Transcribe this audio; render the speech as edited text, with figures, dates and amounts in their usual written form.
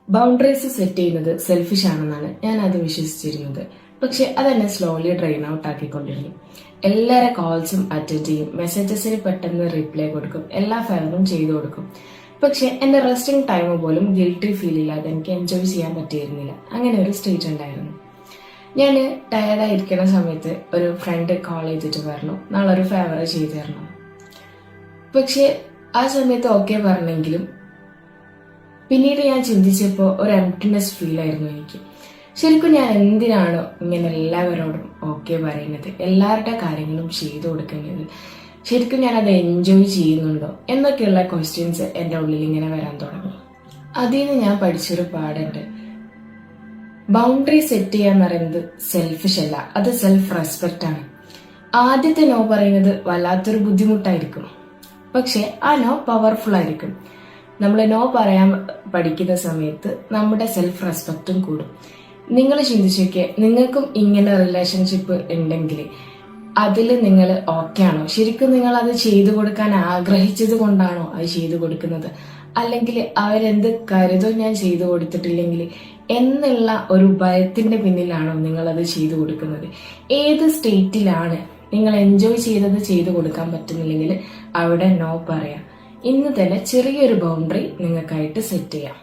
Boundaries set ചെയ്യുന്നത് selfish ആണെന്നാണ് ഞാൻ അത് വിശ്വസിച്ചിരുന്നത്. പക്ഷെ അതെന്നെ സ്ലോലി ഡ്രെയിൻ ഔട്ട് ആക്കിക്കൊണ്ടിരുന്നു. എല്ലാവരുടെ കോൾസും അറ്റൻഡ് ചെയ്യും, മെസ്സേജസിന് പെട്ടെന്ന് റിപ്ലൈ കൊടുക്കും, എല്ലാ ഫേവറും ചെയ്തു കൊടുക്കും. പക്ഷെ എന്റെ റെസ്റ്റിംഗ് ടൈം പോലും ഗിൽറ്റി ഫീൽ ഇല്ലാതെ എനിക്ക് എൻജോയ് ചെയ്യാൻ പറ്റിയിരുന്നില്ല. അങ്ങനെ ഒരു സ്റ്റേറ്റ് ഉണ്ടായിരുന്നു. ഞാൻ ടയർഡായിരിക്കുന്ന സമയത്ത് ഒരു ഫ്രണ്ട് കോൾ ചെയ്തിട്ട് പറഞ്ഞു, നാളെ ഒരു ഫേവർ ചെയ്തു തരണം. പക്ഷെ ആ സമയത്ത് ഓക്കെ പറഞ്ഞെങ്കിലും പിന്നീട് ഞാൻ ചിന്തിച്ചപ്പോൾ ഒരു എംപ്റ്റിനെസ് ഫീൽ ആയിരുന്നു എനിക്ക്. ശരിക്കും ഞാൻ എന്തിനാണോ ഇങ്ങനെ എല്ലാവരോടും ഓക്കെ പറയുന്നത്, എല്ലാവരുടെ കാര്യങ്ങളും ചെയ്തു കൊടുക്കുന്നത്, ശരിക്കും ഞാൻ അത് എൻജോയ് ചെയ്യുന്നുണ്ടോ എന്നൊക്കെയുള്ള ക്വസ്റ്റ്യൻസ് എൻ്റെ ഉള്ളിൽ ഇങ്ങനെ വരാൻ തുടങ്ങി. അതിൽ നിന്ന് ഞാൻ പഠിച്ചൊരു പാടുണ്ട്. ബൗണ്ടറി സെറ്റ് ചെയ്യാന്ന് പറയുന്നത് സെൽഫിഷ് അല്ല, അത് സെൽഫ് റെസ്പെക്റ്റ് ആണ്. ആദ്യത്തെ നോ പറയുന്നത് വല്ലാത്തൊരു ബുദ്ധിമുട്ടായിരിക്കും, പക്ഷെ ആ നോ പവർഫുൾ ആയിരിക്കും. നമ്മൾ നോ പറയാൻ പഠിക്കുന്ന സമയത്ത് നമ്മുടെ സെൽഫ് റെസ്പെക്റ്റും കൂടും. നിങ്ങൾ ചിന്തിച്ചൊക്കെ, നിങ്ങൾക്കും ഇങ്ങനെ റിലേഷൻഷിപ്പ് ഉണ്ടെങ്കിൽ അതിൽ നിങ്ങൾ ഓക്കെ ആണോ? ശരിക്കും നിങ്ങൾ അത് ചെയ്തു കൊടുക്കാൻ ആഗ്രഹിച്ചത് കൊണ്ടാണോ അത് ചെയ്തു കൊടുക്കുന്നത്, അല്ലെങ്കിൽ അവരെന്ത് കരുതോ ഞാൻ ചെയ്തു കൊടുത്തിട്ടില്ലെങ്കിൽ എന്നുള്ള ഒരു ഭയത്തിന്റെ പിന്നിലാണോ നിങ്ങൾ അത് ചെയ്തു കൊടുക്കുന്നത്? ഏത് സ്റ്റേറ്റിലാണ് നിങ്ങൾ എൻജോയ് ചെയ്തത് ചെയ്തു കൊടുക്കാൻ പറ്റുന്നില്ലെങ്കിൽ അവിടെ നോ പറയാം. ഇന്ന് തന്നെ ചെറിയൊരു ബൗണ്ടറി നിങ്ങൾക്കായിട്ട് സെറ്റ് ചെയ്യാം.